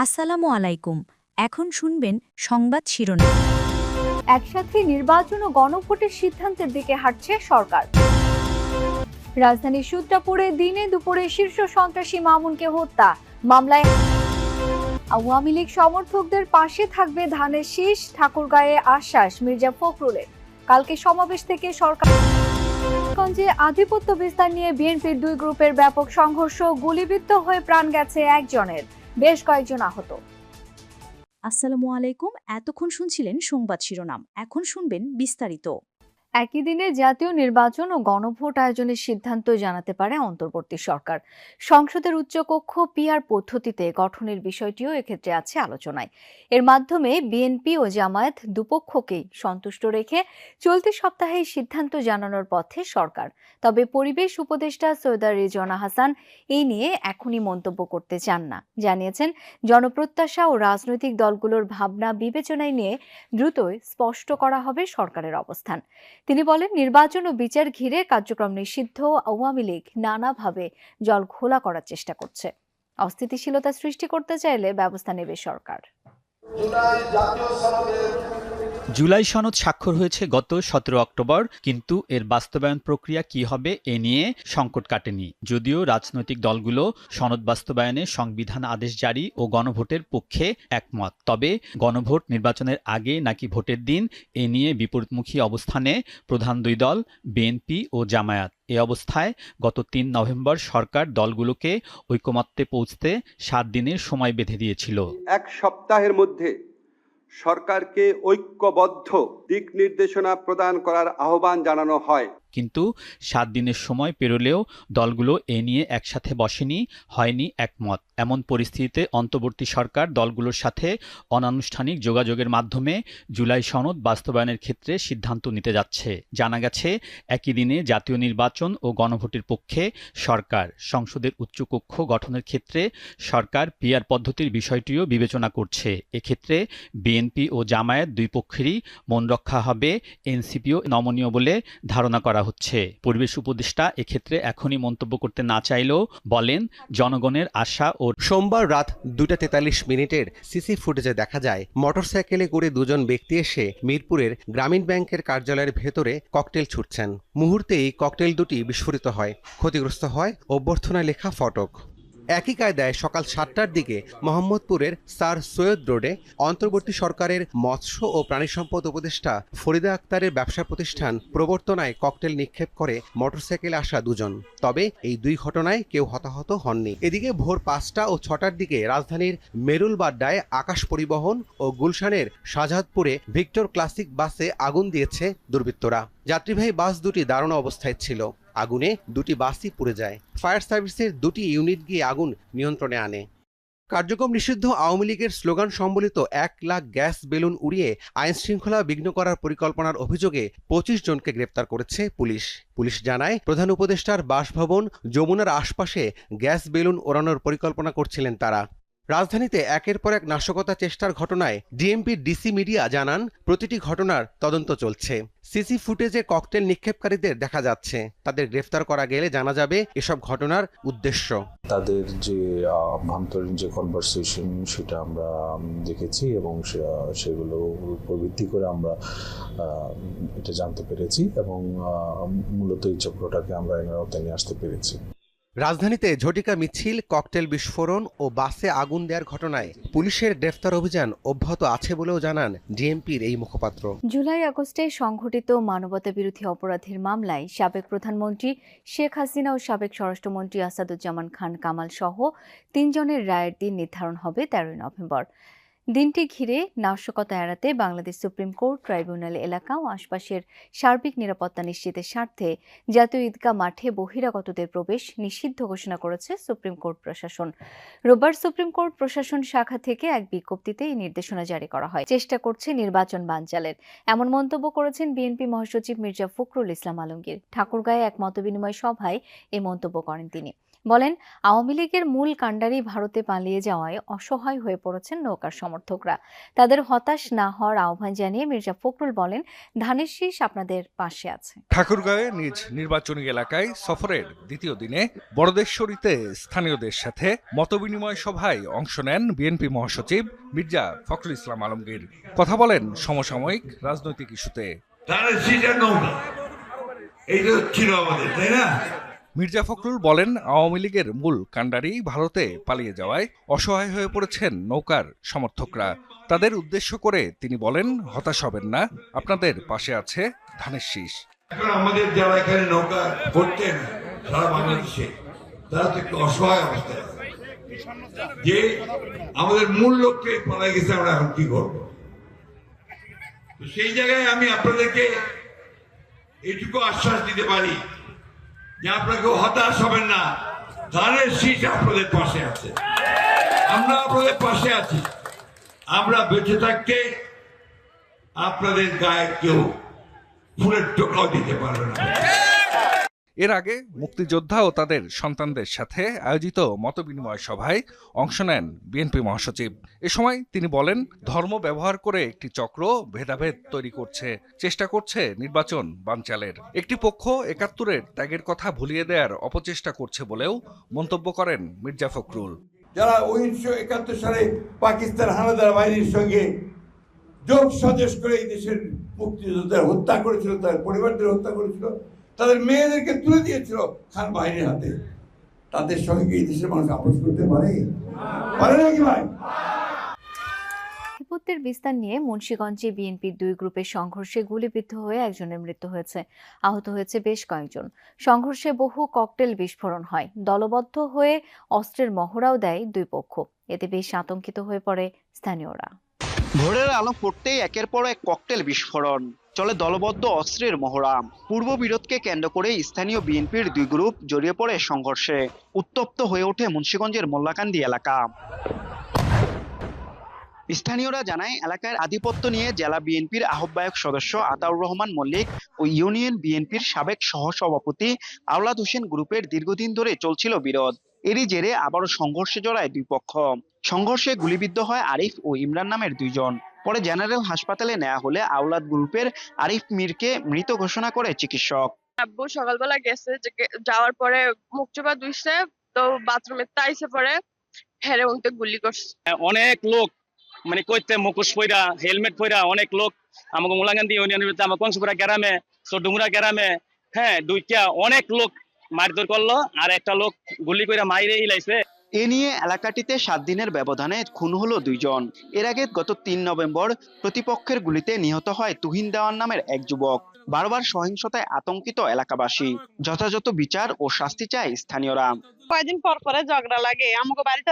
আসসালামু আলাইকুম। এখন শুনবেন সংবাদ শিরোনাম। একসাথে নির্বাচন ও গণভোটের সিদ্ধান্তের দিকে হাঁটছে সরকার। রাজধানীর সূত্রাপুরে দিনে দুপুরে শীর্ষ সন্ত্রাসী মামুনকে হত্যা মামলায় আওয়ামী লীগ সমর্থকদের পাশে থাকবে ধানের শীষ, ঠাকুরগাঁয়ে আশ্বাস মির্জা ফখরুলের। কালকে সমাবেশ থেকে সরকারগঞ্জে আধিপত্য বিস্তার নিয়ে বিএনপির দুই গ্রুপের ব্যাপক সংঘর্ষ, গুলিবিদ্ধ হয়ে প্রাণ গেছে একজনের, বেশ কয়েকজন আহত। আসসালামু আলাইকুম। এতক্ষণ শুনছিলেন সংবাদ শিরোনাম, এখন শুনবেন বিস্তারিত। একই দিনে জাতীয় নির্বাচন ও গণভোট আয়োজনের সিদ্ধান্ত জানাতে পারে অন্তর্বর্তী সরকার। সংসদের উচ্চকক্ষ পিআর পদ্ধতিতে গঠনের বিষয়টিও এক্ষেত্রে আছে আলোচনায়। এর মাধ্যমে বিএনপি ও জামায়াত দুপক্ষকেই সন্তুষ্ট রেখে চলতি সপ্তাহে সিদ্ধান্ত জানানোর পথে সরকার। তবে পরিবেশ উপদেষ্টা সৈয়দা রিজওয়ানা হাসান এই নিয়ে এখনই মন্তব্য করতে চান না। জানিয়েছেন, জনপ্রত্যাশা ও রাজনৈতিক দলগুলোর ভাবনা বিবেচনায় নিয়ে দ্রুতই স্পষ্ট করা হবে সরকারের অবস্থান। তিনি বলেন, নির্বাচন ও বিচার ঘিরে কার্যক্রম নিষিদ্ধ আওয়ামী লীগ নানাভাবে জল ঘোলা করার চেষ্টা করছে। অস্থিতিশীলতা সৃষ্টি করতে চাইলে ব্যবস্থা নেবে সরকার। জুলাই সনদ স্বাক্ষর হয়েছে গত 17 অক্টোবর, কিন্তু এর বাস্তবায়ন প্রক্রিয়া কি হবে এ নিয়ে সংকট কাটেনি। যদিও রাজনৈতিক দলগুলো সনদ বাস্তবায়নে সংবিধান আদেশ জারি ও গণভোটের পক্ষে একমত, তবে গণভোট নির্বাচনের আগে নাকি ভোটের দিন এ নিয়ে বিপরীতমুখী অবস্থানে প্রধান দুই দল বিএনপি ও জামায়াত। এ অবস্থায় গত 3 নভেম্বর সরকার দলগুলোকে ঐকমত্যে পৌঁছতে 7 দিনের সময় বেঁধে দিয়েছিল। এক সপ্তাহের মধ্যে সরকারকে ঐক্যবদ্ধ দিক নির্দেশনা প্রদান করার আহ্বান জানানো হয়। কিন্তু 7 দিনের সময় পেরোলেও দলগুলো এ নিয়ে একসাথে বসেনি, হয়নি একমত। এমন পরিস্থিতিতে অন্তর্বর্তী সরকার দলগুলোর সাথে অনানুষ্ঠানিক যোগাযোগের মাধ্যমে জুলাই সনদ বাস্তবায়নের ক্ষেত্রে সিদ্ধান্ত নিতে যাচ্ছে। জানা গেছে, একই দিনে জাতীয় নির্বাচন ও গণভোটের পক্ষে সরকার। সংসদের উচ্চকক্ষ গঠনের ক্ষেত্রে সরকার পিআর পদ্ধতির বিষয়টিও বিবেচনা করছে। এক্ষেত্রে বিএনপি ও জামায়াত দুই পক্ষেরই মন রক্ষা হবে, এনসিপিও নমনীয় বলে ধারণা করা হচ্ছে। পরিবেশ উপদেষ্টা এক্ষেত্রে এখনই মন্তব্য করতে না চাইলেও বলেন, জনগণের আশা ও সোমবার রাত 2:43 সিসি ফুটেজে দেখা যায়, মোটরসাইকেলে করে দুজন ব্যক্তি এসে মিরপুরের গ্রামীণ ব্যাংকের কার্যালয়ের ভেতরে ককটেল ছুটছেন। মুহূর্তেই ককটেল দুটি বিস্ফোরিত হয়, ক্ষতিগ্রস্ত হয় অভ্যর্থনায় লেখা ফটক। একই কায়দায় সকাল 7টার দিকে মোহাম্মদপুরের স্যার সৈয়দ রোডে অন্তর্বর্তী সরকারের মৎস্য ও প্রাণী সম্পদ উপদেষ্টা ফরিদা আক্তারের ব্যবসা প্রতিষ্ঠান প্রবর্তনায় ককটেল নিক্ষেপ করে মোটরসাইকেলে আসা দুজন। তবে এই দুই ঘটনায় কেউ হতাহত হননি। এদিকে ভোর 5টা ও 6টার দিকে রাজধানীর মেরুলবাড্ডায় আকাশ পরিবহন ও গুলশানের শাহজাদপুরে ভিক্টর ক্লাসিক বাসে আগুন দিয়েছে দুর্বৃত্তরা। যাত্রীবাহী বাস দুটি দারুণ অবস্থায় ছিল। আগুনে দুটি বাসই পুড়ে যায়। ফায়ার সার্ভিসের দুটি ইউনিট গিয়ে আগুন নিয়ন্ত্রণে আনে। কার্যক্রম নিষিদ্ধ আওয়ামী লীগের স্লোগান সম্বলিত 1 লাখ গ্যাস বেলুন উড়িয়ে আইনশৃঙ্খলা বিঘ্ন করার পরিকল্পনার অভিযোগে 25 জনকে গ্রেপ্তার করেছে পুলিশ। পুলিশ জানায়, প্রধান উপদেষ্টার বাসভবন যমুনার আশপাশে গ্যাস বেলুন ওড়ানোর পরিকল্পনা করছিলেন তারা। রাজধানীতে একের পর এক নাশকতা চেষ্টার ঘটনায় ডিএমপির ডিসি মিডিয়া জানান, প্রতিটি ঘটনার তদন্ত চলছে। সিসি ফুটেজে ককটেল নিক্ষেপকারীদের দেখা যাচ্ছে। তাদের গ্রেফতার করা গেলে জানা যাবে এসব ঘটনার উদ্দেশ্য। তাদের যে আভ্যন্তরীণ যে কনভারসেশন সেটা আমরা দেখেছি এবং সেগুলোর উপর ভিত্তি করে আমরা এটা জানতে পেরেছি এবং মূলত এই চক্রটাকে আমরা এর আওতায় নিয়ে আসতে পেরেছি। রাজধানীতে ঝটিকা মিছিল, ককটেল বিস্ফোরণ ও বাসে আগুন দেওয়ার ঘটনায় পুলিশের গ্রেফতার অভিযান অব্যাহত আছে বলেও জানান ডিএমপির এই মুখপাত্র। জুলাই আগস্টে সংঘটিত মানবতা বিরোধী অপরাধের মামলায় সাবেক প্রধানমন্ত্রী শেখ হাসিনা ও সাবেক স্বরাষ্ট্রমন্ত্রী আসাদুজ্জামান খান কামাল সহ 3 জনের রায়ের দিন নির্ধারণ হবে 13 নভেম্বর। দিনটি ঘিরে নাশকতা এড়াতে বাংলাদেশ সুপ্রিম কোর্ট ট্রাইব্যুনাল এলাকা ও আশপাশের সার্বিক নিরাপত্তা নিশ্চিতের স্বার্থে জাতীয় ঈদগাহ মাঠে বহিরাগতদের প্রবেশ নিষিদ্ধ ঘোষণা করেছে সুপ্রিম কোর্ট প্রশাসন। রোববার সুপ্রিম কোর্ট প্রশাসন শাখা থেকে এক বিজ্ঞপ্তিতে এই নির্দেশনা জারি করা হয়। চেষ্টা করছে নির্বাচন বানচালের, এমন মন্তব্য করেছেন বিএনপি মহাসচিব মির্জা ফখরুল ইসলাম আলমগীর। ঠাকুরগাঁয়ে এক মতবিনিময় সভায় এই মন্তব্য করেন তিনি। বলেন, আওয়ামী লীগের মূল কাণ্ডারি ভারতে পালিয়ে যাওয়ায় অসহায় হয়ে পড়েছেন নৌকার সমাজ। সমর্থকরা। তাদের হতাশ না হওয়ার আহ্বান জানিয়ে মির্জা ফখরুল বলেন, ধানের শীষ আপনাদের পাশে আছে। ঠাকুরগাঁওয়ে নিজ নির্বাচনী এলাকায় সফরের দ্বিতীয় দিনে বড়দেশ্বরীতে স্থানীয়দের সাথে মতবিনিময় সভায় অংশ নেন বিএনপি মহাসচিব মির্জা ফখরুল ইসলাম আলমগীর। কথা বলেন সমসাময়িক রাজনৈতিক ইস্যুতে। মির্জা ফখরুল বলেন, আওয়ামী লীগের মূল কাণ্ডারি ভারতে পালিয়ে যাওয়ায় অসহায় হয়ে পড়েছেন নৌকার সমর্থকরা। তাদের উদ্দেশ্য করে তিনি বলেন, হতাশ হবেন না, আপনাদের পাশে আছে ধানের শীষ। আমাদের যারা এখানে নৌকা করতেন সারা বাংলাদেশে, তারা তো একটু অসহায় অবস্থায় আছে যে আমাদের মূল লক্ষ্যে পালাই গেছে, আমরা এখন কি করব। তো সেই জায়গায় আমি আপনাদেরকে এইটুকু আশ্বাস দিতে পারি যে আপনাকে হতাশ হবেন না, ধানের শীষ আপনাদের পাশে আছে, আমরা আপনাদের পাশে আছি। আমরা বেঁচে থাকতে আপনাদের গায়ে কেউ ফুলের টোকাও দিতে পারবে না। এর আগে মুক্তিযোদ্ধা ও তাদের সন্তানদের সাথে আয়োজিত মতবিনিময় সভায় অংশ নেন বিএনপি মহাসচিব। এ সময় তিনি বলেন, ধর্ম ব্যবহার করে একটি চক্র ভেদাভেদ তৈরি করছে, চেষ্টা করছে নির্বাচন বানচালের। একটি পক্ষ ৭১-এর ত্যাগের কথা ভুলিয়ে দেওয়ার অপচেষ্টা করছে বলেও মন্তব্য করেন মির্জা ফখরুল। যারা ১৯৭১ সালে পাকিস্তান হানাদার বাহিনীর সঙ্গে যোগ সাজেশ করে এই দেশের মুক্তিযোদ্ধাদের হত্যা করেছিল, তার পরিবারদের হত্যা করেছিল, তাদের মেয়েদেরকে তুলে দিয়েছিল খান বাহিনীর হাতে, তাদের সঙ্গে এই দেশের মানুষ আপোষ করতে পারে নাকি ভাই? বিপত্তির বিস্তার নিয়ে মুন্সিগঞ্জে বিএনপির দুই গ্রুপের সংঘর্ষে গুলিবিদ্ধ হয়ে একজনের মৃত্যু হয়েছে, আহত হয়েছে বেশ কয়েকজন। সংঘর্ষে বহু ককটেল বিস্ফোরণ হয়, দলবদ্ধ হয়ে অস্ত্রের মহড়াও দেয় দুই পক্ষ। এতে বেশ আতঙ্কিত হয়ে পড়ে স্থানীয়রা। ভোরের আলো ফুটতেই একের পর এক ককটেল বিস্ফোরণ, চলে দলবদ্ধ অস্ত্রের মহড়া। পূর্ব বিরোধকে কেন্দ্র করে স্থানীয় বিএনপির দুই গ্রুপ জড়িয়ে পড়ে সংঘর্ষে। উত্তপ্ত হয়ে ওঠে মুন্সিগঞ্জের মোল্লাকান্দি এলাকা। স্থানীয়রা জানায়, এলাকার আধিপত্য নিয়ে জেলা বিএনপির আহ্বায়ক সদস্য আতাউর রহমান মল্লিক ও ইউনিয়ন বিএনপির সাবেক সহসভাপতি আওলাদ হোসেন গ্রুপের দীর্ঘদিন ধরে চলছিল বিরোধ। এরই জেরে আবারও সংঘর্ষে জড়ায় দুই পক্ষ। সংঘর্ষে গুলিবিদ্ধ হয় আরিফ ও ইমরান নামের দুইজন। পরে জেনারেল হাসপাতালে নেওয়া হলে আওলাদ গ্রুপের আরিফ মিরকে মৃত ঘোষণা করে চিকিৎসক। আব্বু সকালবেলা গেছে, যাওয়ার পরে মুখ চোপা ধুইছে, তো বাথরুমে তাইছে, পরে হেরে উনতে গুলি করছে। অনেক লোক মানে কইতে মুখোশ পইরা হেলমেট পইরা অনেক লোক আমাকে মোলাগান্ধী ইউনিয়নের ভিতরে আমার কংসপুরা গ্রামে চডুমুরা গ্রামে দুইটা অনেক লোক মারধর করলো, আর একটা লোক গুলি করে মাইরে ইলাইছে। এ নিয়ে এলাকাটিতে 7 দিনের ব্যবধানে খুন হলো দুইজন। এর আগে গত 3 নভেম্বর প্রতিপক্ষের গুলিতে নিহত হয় তুহিন দেওয়ান নামের এক যুবক। বারবার সহিংসতায় আতঙ্কিত এলাকাবাসী। যথাযথ বিচার ও শাস্তি চায় স্থানীয়রা। কয়েকদিন পর পরে ঝগড়া লাগে, আমাকে বাড়িতে